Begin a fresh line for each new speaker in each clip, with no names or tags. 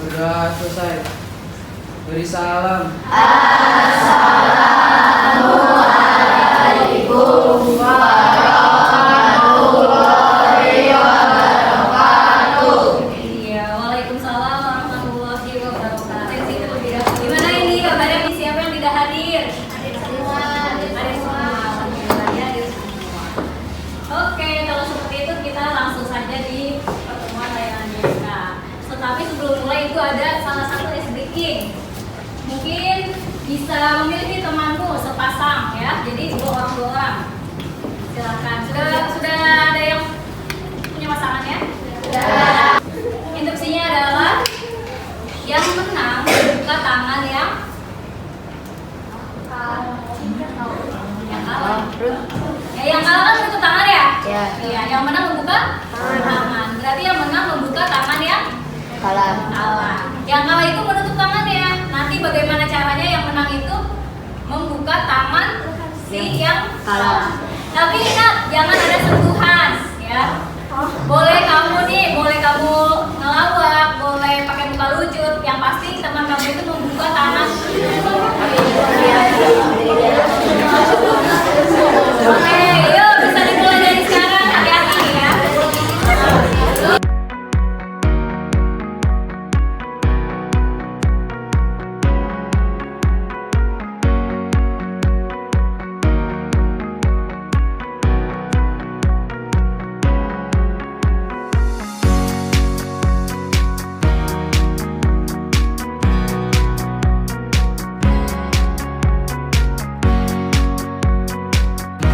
Sudah selesai. Beri salam.
Assalamualaikum warahmatullahi wabarakatuh.
Iya, waalaikumsalam warahmatullahi wabarakatuh. Gimana ini kabarnya nih, siapa yang tidak hadir? Hadir semua. Alhamdulillah ya, hadir semua. Oke, kalau seperti itu kita langsung saja di pertemuan layanan BK. Tetapi sebelum mulai itu ada salah satu breaking. Mungkin bisa memilih nih temanmu sepasang ya. Jadi dua orang. Silakan. Sudah ada yang punya pasangannya? Sudah. Instruksinya adalah yang menang membuka tangan yang kalah. Ya, yang kalah kan menutup tangan ya? Iya, yang menang membuka tangan. Berarti yang menang membuka tangan yang kalah. Yang kalah itu menutup tangannya. Nanti bagaimana caranya yang menang itu membuka tangan si yang kalah. Tapi ingat, jangan ada sentuhan ya. Boleh kamu ngelawak, boleh pakai muka lucu. Yang pasti teman kamu itu membuka tangan. Oke, yuk bisa dimulai dari sekarang. Hati-hati ya.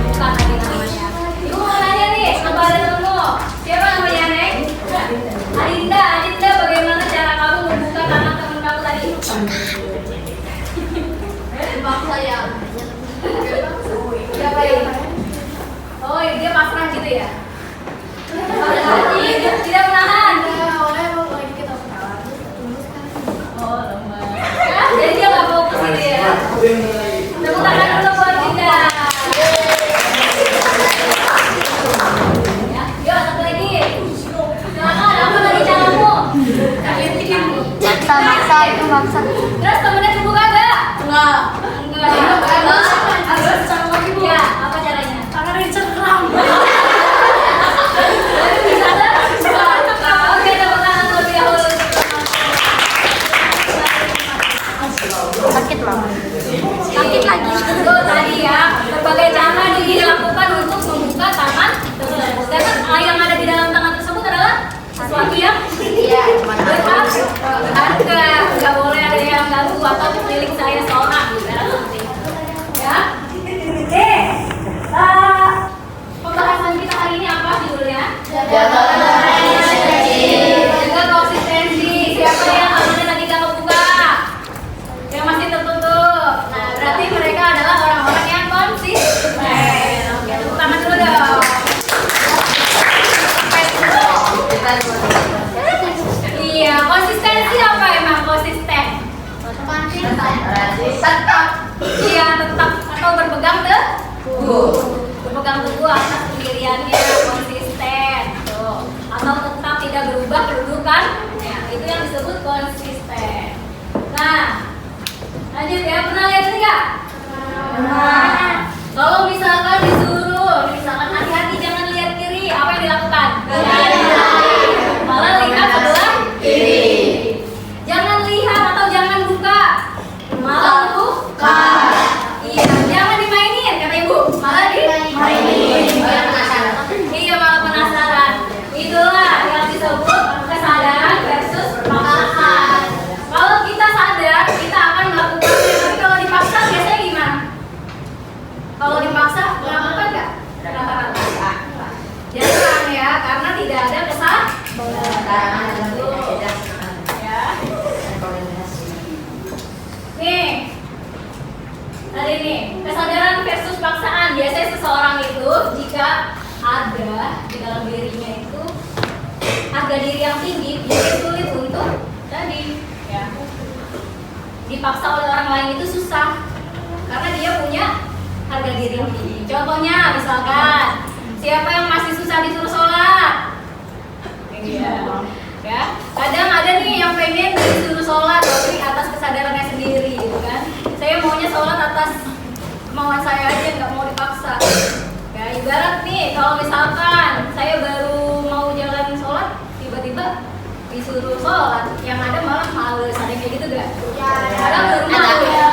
Bukan lagi namanya. Ibu mau nanya nih, sama ada temenmu. Siapa namanya, Neng? Adinda, bagaimana cara kamu membuka tangan teman kamu tadi? Paksa ya. Siapa ini? Oh, dia pasrah gitu ya? Tidak menahan. Oh, lemah. Ya, jadi dia nggak fokus gitu ya? Tepuk tangan dulu buat Adinda. Ya, yuk satu lagi. Silakan, apa tadi caramu?
Maksa.
Terus temennya dibuka enggak? Enggak. Harus cara lagi Bu. Ya, apa caranya? Karena dicerram. Oke, tepuk tangan terlebih dahulu.
Sakit loh.
Sakit lagi. Tuh tadi ya, berbagai cara dilakukan untuk membuka tangan tersebut. Dan yang ada di dalam tangan tersebut adalah sesuatu yang berharga. Nggak boleh ada yang ganggu atau milik saya seorang. Ya. Pembahasan kita hari ini apa judulnya? Jaga konsistensi. Siapa yang tangannya tadi nggak kebuka? Yang masih tertutup. Nah, berarti mereka adalah orang-orang yang konsisten. Oke, tepuk tangan dulu dong. Iya, konsistensi apa emang konsisten? Tetap. Iya, tetap atau berpegang teguh. Berpegang teguh atas pendiriannya, konsisten. Tuh. Atau tetap tidak berubah kedudukan. Nah, itu yang disebut konsisten. Nah, lanjut ya, pernah lihat ini nggak? Pernah. Kalau misalkan disuruh, misalkan hati-hati jangan lihat kiri, apa yang dilakukan? Malah lihat sebelah kiri. Jangan lihat atau jangan buka, malah buka. Iya, jangan dimainin kata ibu, malah dimainin. Iya, malah penasaran. Itulah yang disebut kesadaran versus paksaan. Kalau kita sadar, kita akan melakukannya. Tapi kalau dipaksa biasanya gimana? Kalau dipaksa melakukan nggak? Rata-rata. Jangan ya, karena tidak ada kesadaran. Ya. Nih, tadi nih kesadaran versus paksaan. Biasanya seseorang itu jika ada di dalam dirinya itu harga diri yang tinggi, jadi sulit untuk tadi ya dipaksa oleh orang lain itu susah karena dia punya harga diri yang tinggi. Contohnya misalkan siapa yang masih susah disuruh sholat? Iya. Ya, kadang ada nih yang pengen kemauan saya aja, nggak mau dipaksa. Ya ibarat nih, kalau misalkan saya baru mau jalan sholat, tiba-tiba disuruh sholat, yang ada malah males, ada kayak gitu gak?
Ya.
Kadang baru mau ya.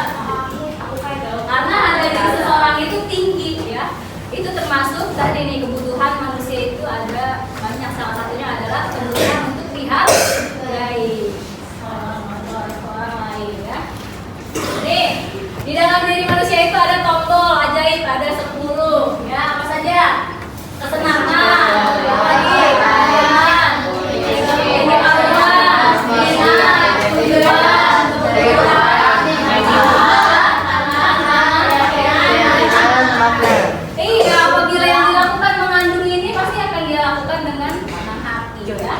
Karena ada di seseorang itu tinggi ya. Itu termasuk tadi nih kebutuhan manusia itu ada banyak, salah satunya adalah kebutuhan untuk dihargai orang lain ya. Nih, di dalam diri manusia itu ada tombol ajaib, ada 10 ya, apa saja? Kesenangan, lagi, kebahagiaan, kebahagiaan, minat, tujuan, iya, apabila yang dilakukan mengandung ini pasti akan dilakukan dengan senang hati ya.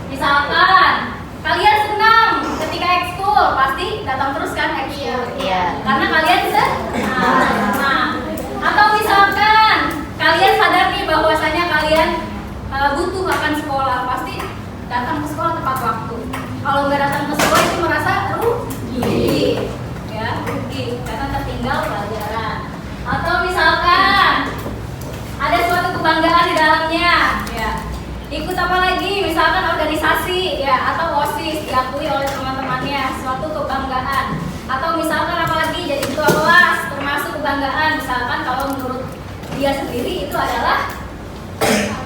Misalkan kalian senang ketika ekskul, pasti datang terus kan ekskul.
Iya.
Karena kalian senang. Atau misalkan kalian sadar nih bahwasanya kalian butuh akan sekolah, pasti datang ke sekolah tepat waktu. Kalau nggak datang ke sekolah itu merasa rugi, ya rugi karena tertinggal pelajaran. Atau misalkan ada suatu kebanggaan di dalamnya, ya ikut apa lagi, misalkan organisasi, ya atau OSIS diakui oleh teman-temannya, suatu kebanggaan. Atau misalkan apalagi jadi ketua kelas, termasuk kebanggaan. Misalkan kalau menurut dia sendiri itu adalah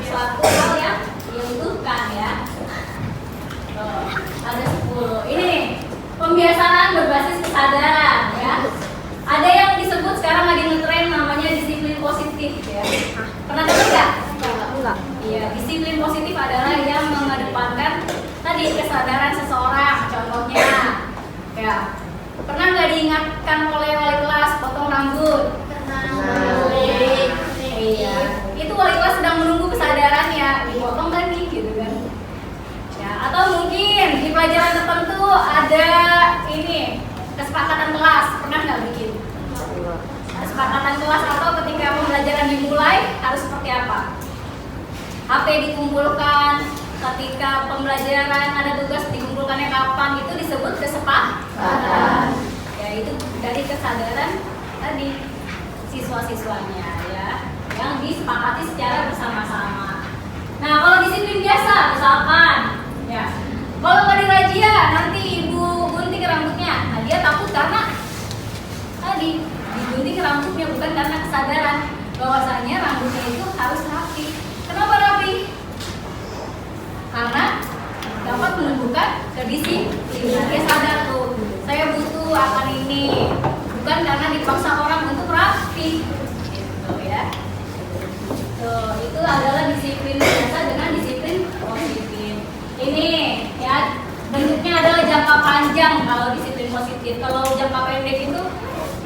suatu hal yang dibutuhkan ya. Ada 10. Ini pembiasaan berbasis kesadaran ya. Ada yang disebut sekarang lagi ngetren namanya disiplin positif ya. Pernah dengar nggak?
Enggak.
Iya, disiplin positif adalah yang mengedepankan tadi kesadaran seseorang. Contohnya, ya pernah nggak diingatkan oleh wali kelas potong rambut? Iya, itu wali kelas sedang menunggu kesadarannya, dipotong kan nih gitu kan? Ya, atau mungkin di pelajaran tertentu ada ini kesepakatan kelas, pernah nggak bikin? Kesepakatan kelas atau ketika pembelajaran dimulai harus seperti apa? HP dikumpulkan, ketika pembelajaran ada tugas dikumpulkannya kapan, itu disebut kesepakatan. Ya itu dari kesadaran tadi siswa-siswanya ya, yang disepakati secara bersama-sama. Nah kalau disiplin biasa misalkan, ya kalau nggak dirajia nanti ibu gunting rambutnya, nah dia takut karena tadi digunting rambutnya bukan karena kesadaran bahwasanya rambutnya itu harus rapi. Kenapa rapi? Karena dapat menumbuhkan kedisiplinan. Dia sadar tuh, saya butuh akan ini, bukan karena dipaksa orang untuk rapi, gitu ya. Tuh, itu adalah disiplin biasa dengan disiplin positif. Ini ya bentuknya adalah jangka panjang kalau disiplin positif. Kalau jangka pendek itu,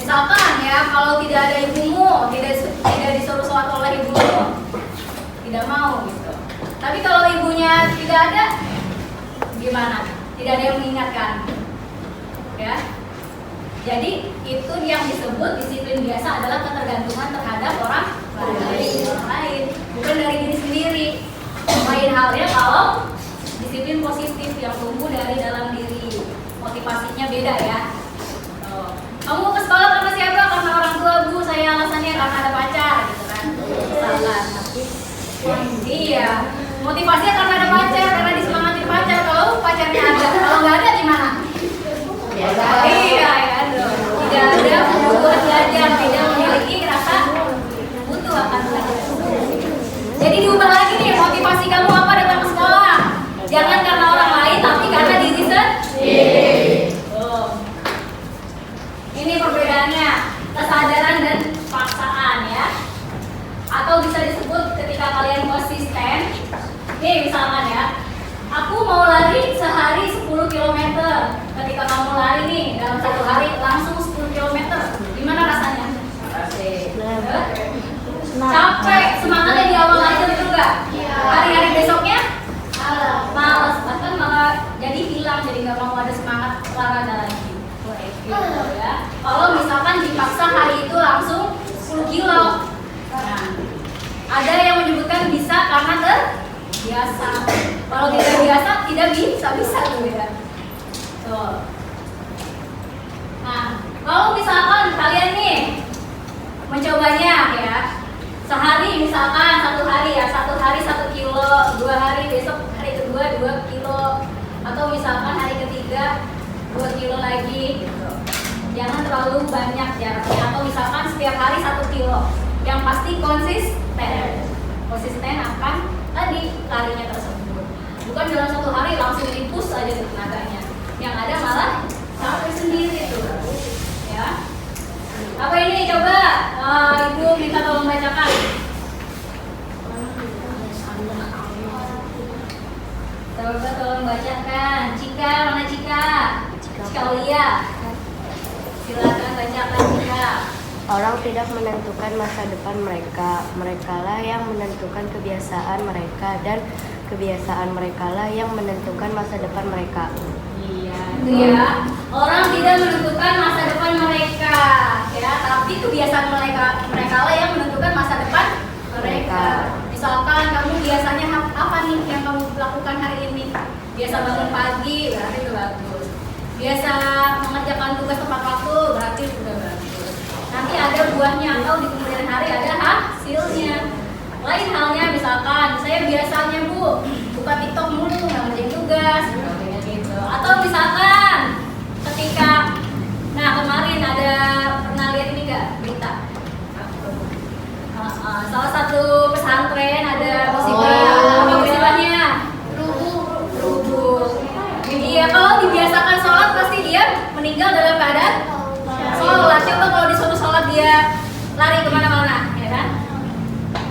misalkan ya kalau tidak ada ibumu, tidak disuruh sholat oleh ibumu, tidak mau gitu. Tapi kalau ibunya tidak ada, gimana? Tidak ada yang mengingatkan, ya. Jadi itu yang disebut disiplin biasa adalah ketergantungan terhadap orang lain, bukan dari diri sendiri. Lain halnya kalau disiplin positif yang tumbuh dari dalam diri, motivasinya beda ya. Kamu mau ke sekolah karena siapa? Karena orang tua bu, saya alasannya karena ada pacar, gitu kan? Salah. Iya, motivasinya karena ada pacar, karena disemangatin pacar. Kalau pacarnya ada, kalau nggak ada gimana? Iya, ya, tidak ada kebutuhan belajar, tidak memiliki rasa butuh akan belajar. Jadi diubah lagi nih, motivasi kamu apa datang ke sekolah? Jangan karena orang lain, tapi karena diri sendiri. Ini perbedaannya, kesadaran dan paksaan ya. Atau bisa disebut ketika kalian konsisten. Nih misalkan ya, aku mau lari sehari 10 km. Ketika kamu lari nih dalam satu hari langsung 10 km, gimana rasanya? Capek, semangatnya di awal aja betul nggak? Hari-hari besoknya malas, bahkan malah jadi hilang, jadi nggak mau ada semangat olahraga lagi. Gitu ya. Kalau misalkan dipaksa hari itu langsung 10 kilo, nah, ada yang menyebutkan bisa karena terbiasa. Kalau tidak biasa tidak bisa tuh ya. Tuh. Nah, kalau misalkan kalian nih mencobanya ya. Sehari misalkan 1 hari ya, 1 hari 1 kilo, 2 hari, besok hari kedua 2 kilo, atau misalkan hari ketiga 2 kilo lagi gitu. Jangan terlalu banyak jaraknya, atau misalkan setiap hari 1 kilo. Yang pasti konsisten akan tadi larinya tersebut. Bukan dalam 1 hari langsung dipus aja tenaganya. Yang ada malah capek sendiri tuh ya. Apa ini? Coba Ibu minta tolong bacakan. Coba tolong bacakan. Cika, mana Cika? Cika Lia. Silakan bacakan Cika.
Orang tidak menentukan masa depan mereka. Merekalah yang menentukan kebiasaan mereka, dan kebiasaan merekalah yang menentukan masa depan mereka.
Iya, itu ya. Orang tidak menentukan masa depan mereka, ya, tapi kebiasaan mereka lah yang menentukan masa depan mereka. Misalkan kamu biasanya apa nih yang kamu lakukan hari ini? Biasa bangun pagi, berarti itu bagus. Biasa mengerjakan tugas tepat waktu, berarti sudah bagus. Nanti ada buahnya atau di kemudian hari ada hasilnya. Lain halnya misalkan saya biasanya buka TikTok mulu nggak ngerjain tugas, gitu. Atau misalkan ketika, nah kemarin ada pernah lihat ini nggak berita? Salah satu pesantren ada musibah, apa musibahnya? Rubuh. Iya, kalau dibiasakan sholat pasti dia meninggal dalam keadaan sholat. Coba kalau disuruh sholat dia lari kemana-mana, ya kan?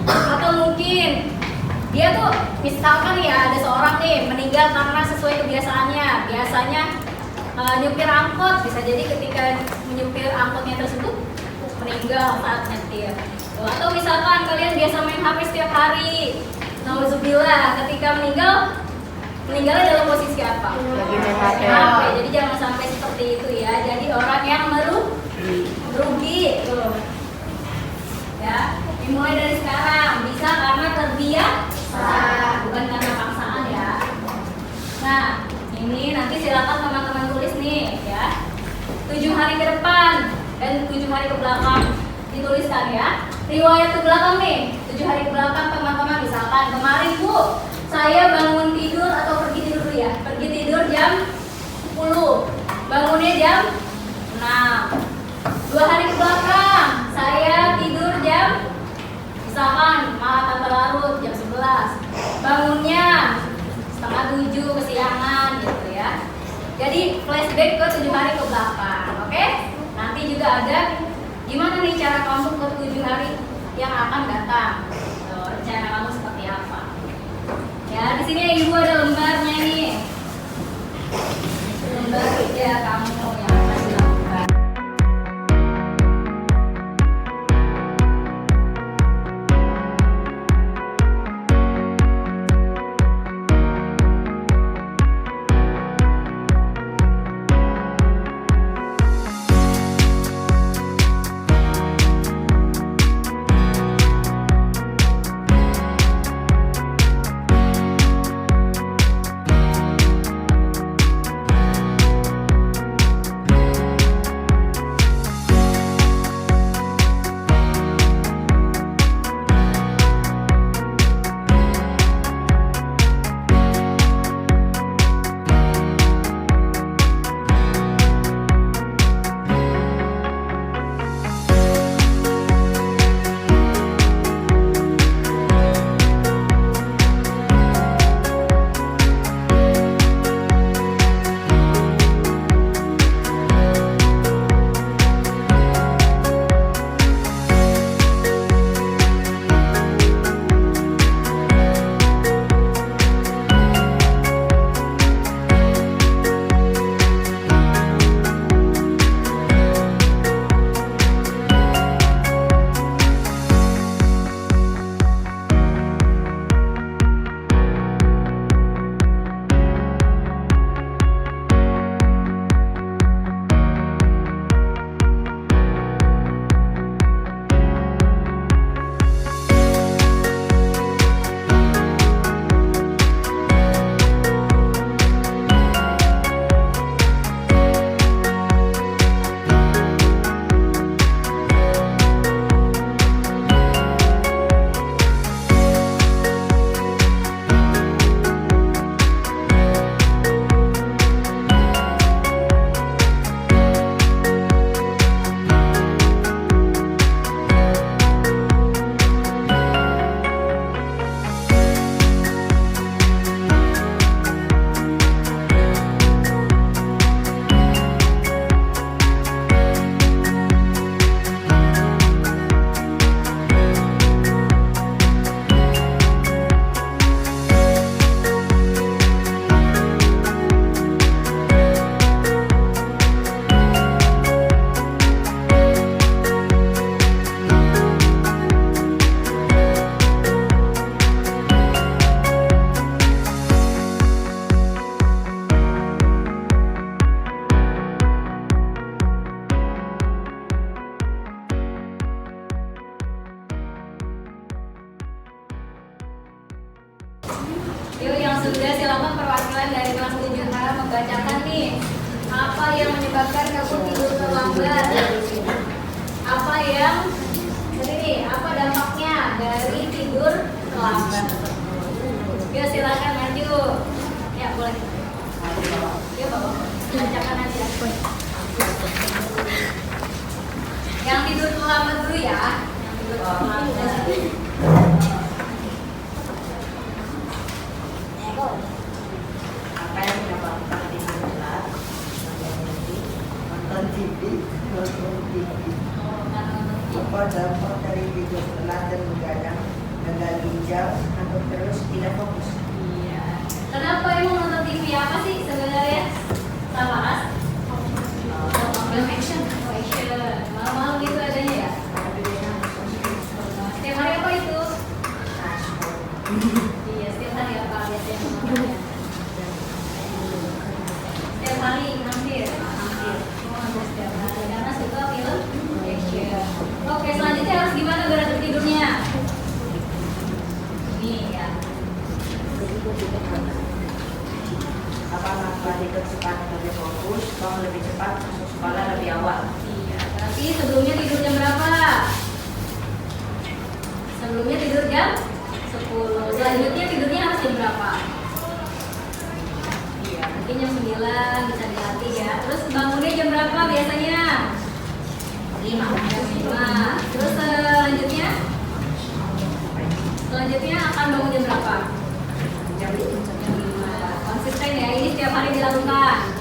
Atau mungkin dia tuh misalkan ya ada seorang nih meninggal karena sesuai kebiasaannya. Biasanya nyupir angkot, bisa jadi ketika menyupir angkotnya tersebut meninggal saat nyetir. Atau misalkan kalian biasa main HP setiap hari, nauzubillah, ketika meninggalnya dalam posisi apa?
Lagi main HP.
Jadi jangan sampai seperti itu ya. Jadi orang yang merugi tuh. Ya, dimulai dari sekarang. Bisa karena terbiasa, bukan karena paksaan ya. Nah, ini nanti silakan teman-teman tulis nih ya. 7 hari ke depan dan 7 hari ke belakang dituliskan ya. Riwayat ke belakang nih, 7 hari ke belakang teman-teman. Misalkan kemarin saya bangun tidur atau pergi tidur dulu ya. Pergi tidur jam 10, bangunnya jam 6. 2 hari ke belakang saya tidur jam, misalkan malah tambah larut jam 11, bangunnya setengah 7 kesiangan gitu ya. Jadi flashback ke 7 hari ke belakang, oke? Nanti juga ada gimana nih cara kamu ke 7 hari yang akan datang. Rencana kamu seperti apa? Ya, di sini Ibu ada lembarnya nih. Lembar kerja kamu yang akan dilakukan. menyebabkan kamu tidur terlambat? Apa yang apa dampaknya dari tidur terlambat? Ya silakan maju. Ya boleh. Ya bapak, bacakan aja. Yang tidur terlambat dulu ya. Yang tidur terlambat.
Apa yang menyebabkan tidur telat? Nonton TV, nonton TV. Apa dampak dari tidur telat dan begadang? Gagal ginjal atau terus tidak fokus?
Iya. Kenapa emang nonton TV apa sih sebenarnya? Sama Ras? Film action. Oh, action. Malam-malam itu adanya ya? Setiap hari apa itu? Iya, setiap hari apa biasanya nontonnya? Setiap hari hampir. Oh, hampir setiap hari. Karena suka film action. Oke, selanjutnya harus gimana berarti tidurnya? Nih ya.
Apa maka tidur cepat lebih fokus, bangun lebih cepat, masuk sekolah lebih awal?
Iya, berarti sebelumnya tidur jam berapa? Sebelumnya tidur jam 10. Selanjutnya tidurnya harus jam berapa? Iya, mungkin jam 9 bisa dilatih ya. Terus bangunnya jam berapa biasanya? 5. Jam 5. Terus selanjutnya akan bangun jam berapa? Jam 5. Konsisten ya, ini setiap hari dilakukan.